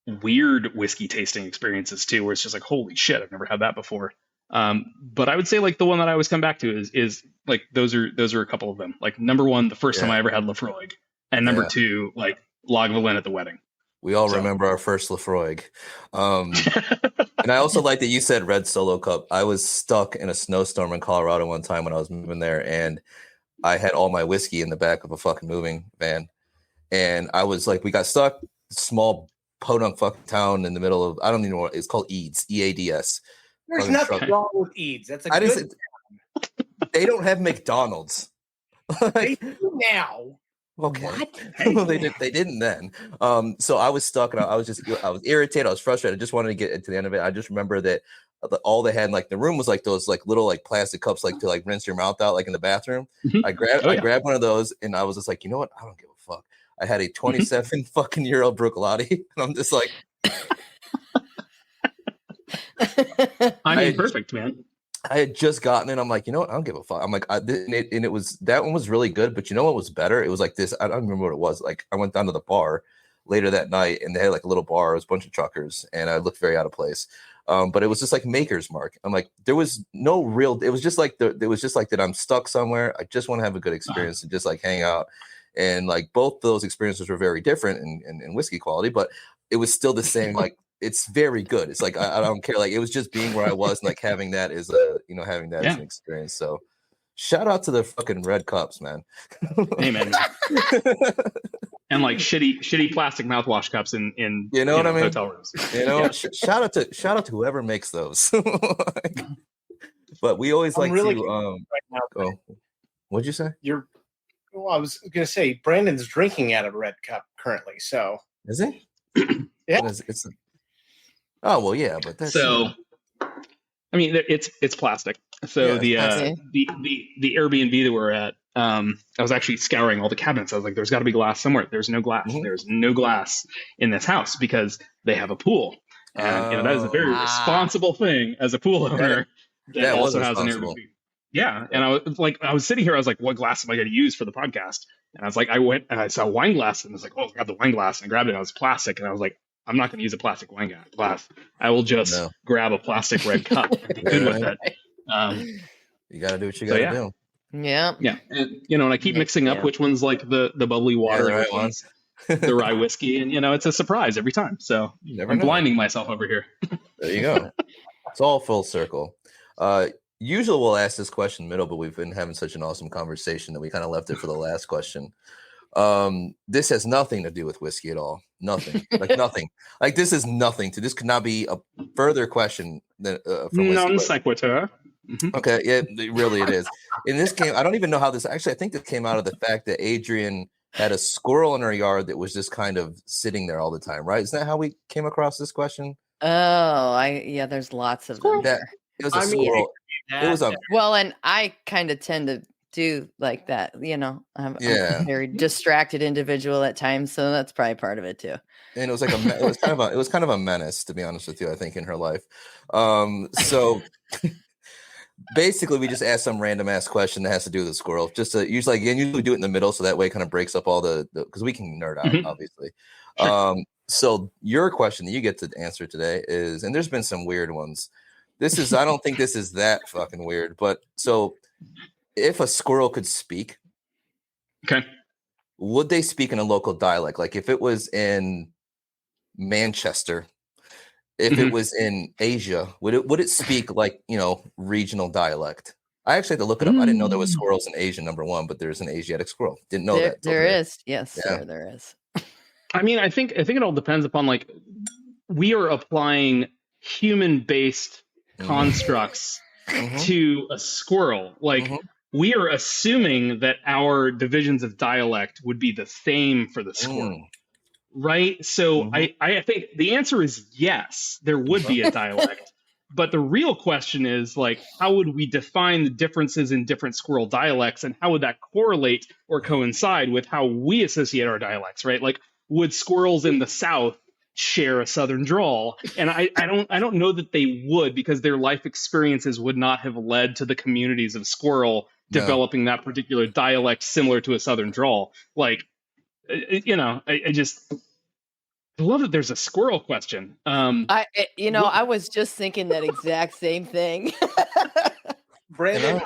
weird whiskey tasting experiences too, where it's just like, holy shit, I've never had that before. But I would say like the one that I always come back to is like, those are a couple of them. Like number one, the first time I ever had Lafroig, and number two, like Lagavulin at the wedding. We all remember our first Lafroig. And I also like that you said red Solo cup. I was stuck in a snowstorm in Colorado one time when I was moving there, and I had all my whiskey in the back of a fucking moving van. And I was like, we got stuck, small podunk fucking town in the middle of, I don't even know what it's called, Eads, EADS. There's nothing wrong with Eads. That's a good they don't have McDonald's. They do now. Okay. What? They didn't then. So I was stuck and I was irritated. I was frustrated. I just wanted to get to the end of it. I just remember that all they had in like the room was like those like little like plastic cups like to like rinse your mouth out like in the bathroom. Mm-hmm. I grabbed one of those and I was just like, you know what? I don't give a fuck. I had a 27 fucking year old Bruichladdich, and I'm just like, I mean, perfect, man. I had just gotten it. I'm like, you know what? I don't give a fuck. I'm like, it was, that one was really good, but you know what was better? It was like this. I don't remember what it was. Like, I went down to the bar later that night, and they had like a little bar. It was a bunch of truckers, and I looked very out of place. But it was just like Maker's Mark. I'm like, there was no real. It was just like that. I'm stuck somewhere. I just want to have a good experience and just like hang out. And like both those experiences were very different in whiskey quality, but it was still the same. Like, it's very good. It's like I don't care. Like it was just being where I was and like having that as as an experience. So shout out to the fucking red cups, man. Amen. And like shitty plastic mouthwash cups in you know what I mean? Hotel rooms. You know, shout out to whoever makes those. But we always like really to right now. Oh, what'd you say? I was gonna say Brandon's drinking out of a red cup currently. So is he? Yeah. Oh well, yeah, but that's so. I mean, it's plastic. So the Airbnb that we're at, I was actually scouring all the cabinets. I was like, "There's got to be glass somewhere." There's no glass. Mm-hmm. There's no glass in this house because they have a pool, and that is a very responsible thing as a pool owner that also has an Airbnb. Yeah, and I was sitting here. I was like, "What glass am I going to use for the podcast?" And I was like, I went and I saw a wine glass, and I was like, "Oh, I got the wine glass," and I grabbed it. And it was plastic, and I was like, I'm not going to use a plastic wine glass. I will just grab a plastic red cup and be good with it. You got to do what you So, got to yeah. do. Yeah. Yeah. And, and I keep mixing up which one's like the bubbly water the and right which one's the rye whiskey. And, it's a surprise every time. So You never I'm know. blinding myself over here. There you go. It's all full circle. Usually we'll ask this question in the middle, but we've been having such an awesome conversation that we kind of left it for the last question. This has nothing to do with whiskey at all. Nothing. Like nothing. Like this is nothing. This could not be a further question than from whiskey. Non sequitur. Okay, yeah, it is. In this game, I don't even know how this. Actually, I think this came out of the fact that Adrian had a squirrel in her yard that was just kind of sitting there all the time, right? Isn't that how we came across this question? Oh, there's lots of them. It was a squirrel. It was a well, and I kind of tend to do like that. I'm a very distracted individual at times, so that's probably part of it too. And it was like it was kind of a menace, to be honest with you. I think in her life. So basically, we just asked some random ass question that has to do with the squirrel. Just to usually do it in the middle, so that way it kind of breaks up all the because we can nerd out, obviously. Sure. So your question that you get to answer today is, and there's been some weird ones. I don't think this is that fucking weird, but so if a squirrel could speak, okay, would they speak in a local dialect? Like if it was in Manchester, if it was in Asia, would it speak like, regional dialect? I actually had to look it up. I didn't know there was squirrels in Asia, number one, but there's an Asiatic squirrel. Didn't know that. There is. Yes, sir, there is. I mean, I think it all depends upon like we are applying human-based constructs to a squirrel. Like we are assuming that our divisions of dialect would be the same for the squirrel. Right? So I think the answer is yes, there would be a dialect. But the real question is like, how would we define the differences in different squirrel dialects, and how would that correlate or coincide with how we associate our dialects, right? Like, would squirrels in the South share a Southern drawl? And I don't know that they would, because their life experiences would not have led to the communities of squirrel developing that particular dialect similar to a Southern drawl. Like, I just love that there's a squirrel question. I was just thinking that exact same thing. Brandon,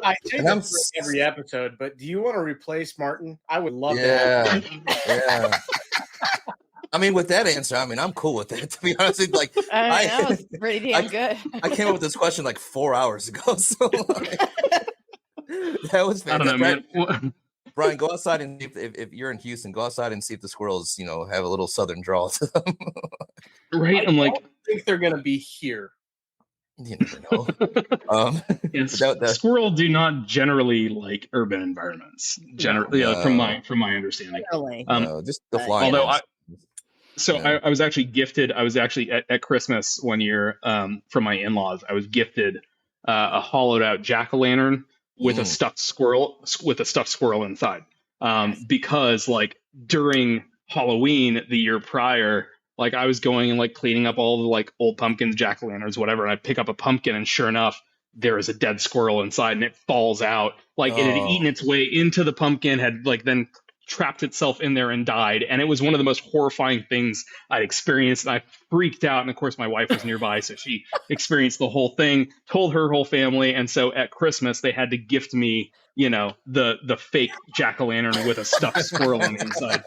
I say this for every episode, but do you want to replace Martin? I would love that. Yeah. I mean, with that answer, I'm cool with it. To be honest, like that was pretty damn good. I came up with this question like 4 hours ago, so that was fantastic. I don't know, man. Brian, go outside and see if you're in Houston, go outside and see if the squirrels, have a little Southern drawl to them. Right? I'm like, I think they're going to be here. You never know. Squirrel do not generally like urban environments. Generally, from my understanding. Just the flying. Although I was actually gifted. I was actually at Christmas one year from my in-laws. I was gifted a hollowed out jack-o'-lantern with a stuffed squirrel inside. Because like during Halloween the year prior, like I was going and like cleaning up all the like old pumpkins, jack-o'-lanterns, whatever, and I pick up a pumpkin, and sure enough, there is a dead squirrel inside, and it falls out. Like it had eaten its way into the pumpkin, had like then trapped itself in there and died. And it was one of the most horrifying things I'd experienced. And I freaked out. And of course, my wife was nearby, so she experienced the whole thing, told her whole family. And so at Christmas, they had to gift me, the fake jack-o'-lantern with a stuffed squirrel on the inside.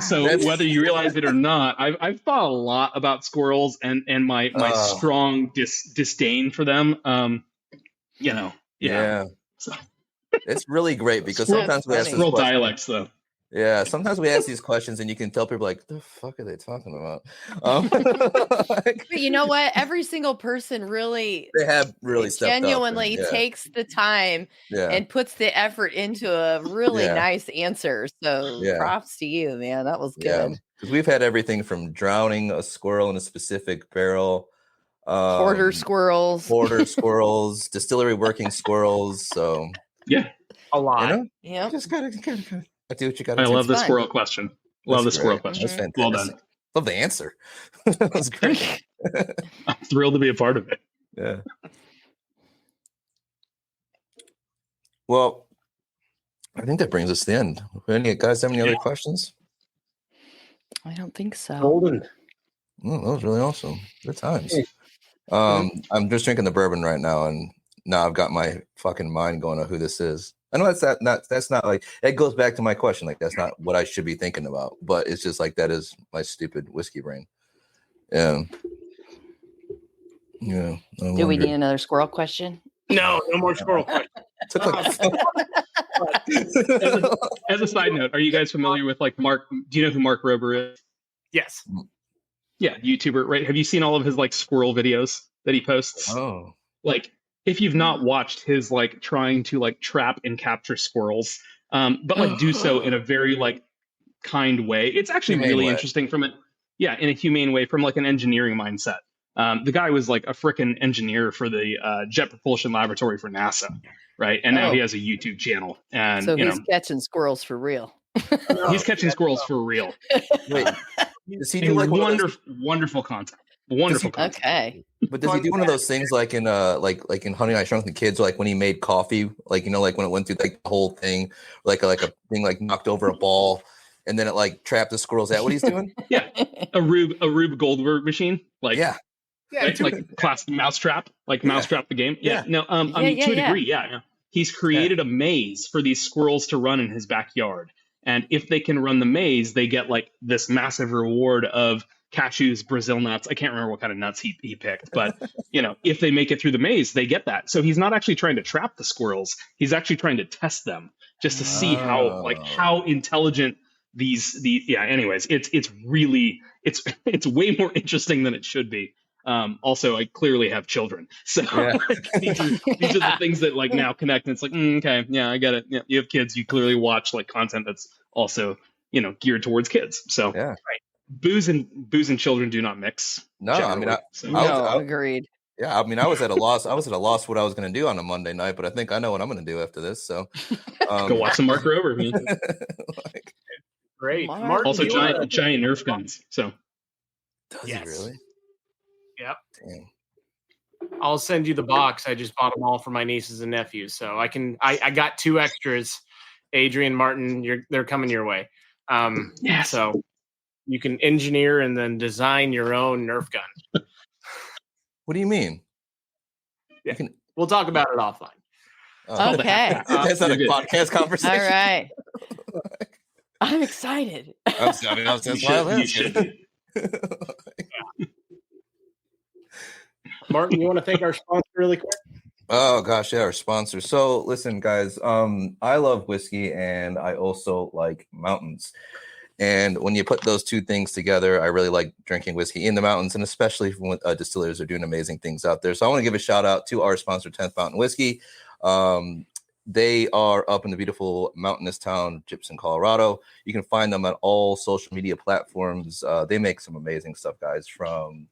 So whether you realize it or not, I've thought a lot about squirrels and my strong disdain for them. So. It's really great because sometimes we ask squirrel dialects, though. Yeah, sometimes we ask these questions and you can tell people like, the fuck are they talking about? But you know what? Every single person they have really genuinely takes the time and puts the effort into a really nice answer. So props to you, man. That was good. Because we've had everything from drowning a squirrel in a specific barrel, hoarder squirrels, distillery working squirrels. So a lot. Yeah, just gotta do what you gotta do. I love the squirrel question. Love the squirrel question. That's fantastic. Well done. Love the answer. That was great. I'm thrilled to be a part of it. Yeah. Well, I think that brings us to the end. Any guys have any other questions? I don't think so. Golden. That was really awesome. Good times. I'm just drinking the bourbon right now, and now I've got my fucking mind going on who this is. I know that's not like, it goes back to my question. Like, that's not what I should be thinking about, but it's just like, that is my stupid whiskey brain. Yeah. Yeah. Do we need another squirrel question? No more squirrel question. Took like As a side note, are you guys familiar with like Mark? Do you know who Mark Rober is? Yes. Yeah, YouTuber, right? Have you seen all of his like squirrel videos that he posts? Oh. Like, if you've not watched his like trying to like trap and capture squirrels, but like do so in a very like kind way, it's actually Humane really way. interesting from it. Yeah, in a humane way, from like an engineering mindset. The guy was like a frickin' engineer for the Jet Propulsion Laboratory for NASA, right? And now he has a YouTube channel, and So he's catching squirrels for real. he's catching squirrels for real. Wait, does he do And like wonderful content. Wonderful content. Okay. But does he do one of those things like in like in Honey I Shrunk the Kids, like when he made coffee, like, you know, like when it went through like the whole thing, like a thing like knocked over a ball and then it like trapped the squirrels? Is that what he's doing? Yeah, a Rube Goldberg machine, like like classic Mousetrap, like Mousetrap the game. Yeah, no, I mean, to a degree, yeah. He's created a maze for these squirrels to run in his backyard, and if they can run the maze, they get like this massive reward of cashews, Brazil nuts. I can't remember what kind of nuts he picked, but you know, if they make it through the maze, they get that. So he's not actually trying to trap the squirrels; he's actually trying to test them just to see how intelligent these. Yeah. Anyways, it's really it's way more interesting than it should be. Also, I clearly have children, so these are the things that like now connect. And it's like, okay, yeah, I get it. Yeah, you have kids, you clearly watch like content that's also, you know, geared towards kids. So Yeah. booze and children do not mix. No, I mean, Agreed. Yeah, I mean, I was at a loss what I was going to do on a Monday night, but I think I know what I'm going to do after this. So go watch some Mark Rober. Great. Mark, Also giant Nerf guns. So does he really? Yep. Damn. I'll send you the box. I just bought them all for my nieces and nephews, so I got 2 extras. Adrian, Martin, they're coming your way. So you can engineer and then design your own Nerf gun. What do you mean? Yeah. We'll talk about it offline. Okay. That's not a podcast conversation. All right. I'm excited. That's why I was Martin, you want to thank our sponsor really quick? Oh gosh, yeah, our sponsor. So listen, guys, I love whiskey and I also like mountains. And when you put those two things together, I really like drinking whiskey in the mountains, and especially when distillers are doing amazing things out there. So I want to give a shout out to our sponsor, 10th Mountain Whiskey. They are up in the beautiful mountainous town, Gypsum, Colorado. You can find them on all social media platforms. They make some amazing stuff, guys, from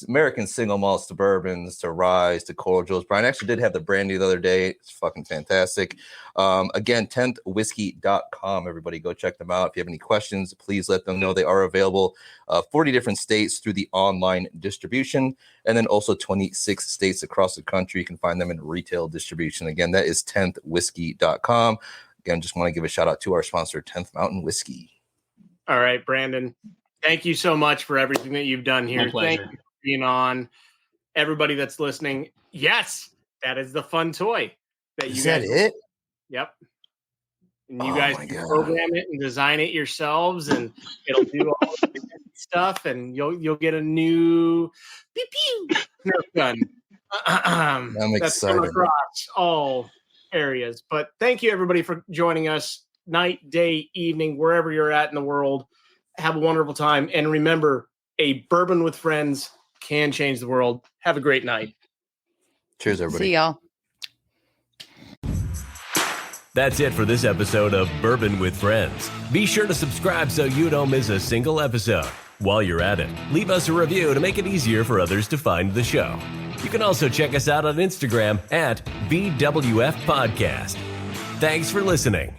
American single malts to bourbons to ryes to cordials. Brian actually did have the brandy the other day. It's fucking fantastic. Again, 10thwhiskey.com. Everybody go check them out. If you have any questions, please let them know. They are available 40 different states through the online distribution, and then also 26 states across the country. You can find them in retail distribution. Again, that is 10thwhiskey.com. Again, just want to give a shout out to our sponsor, 10th Mountain Whiskey. All right, Brandon. Thank you so much for everything that you've done here. My pleasure. Thank you for being on. Everybody that's listening, yes, that is the fun toy that you Is guys. that it? Yep. And you guys my can God. program it and design it yourselves, and it'll do all the stuff, and you'll get a new pew pew Nerf gun. I'm That's coming excited. across all areas. But thank you everybody for joining us. Night, day, evening, wherever you're at in the world. Have a wonderful time. And remember, a bourbon with friends can change the world. Have a great night. Cheers, everybody. See y'all. That's it for this episode of Bourbon with Friends. Be sure to subscribe so you don't miss a single episode. While you're at it, leave us a review to make it easier for others to find the show. You can also check us out on Instagram at Bwfpodcast. Thanks for listening.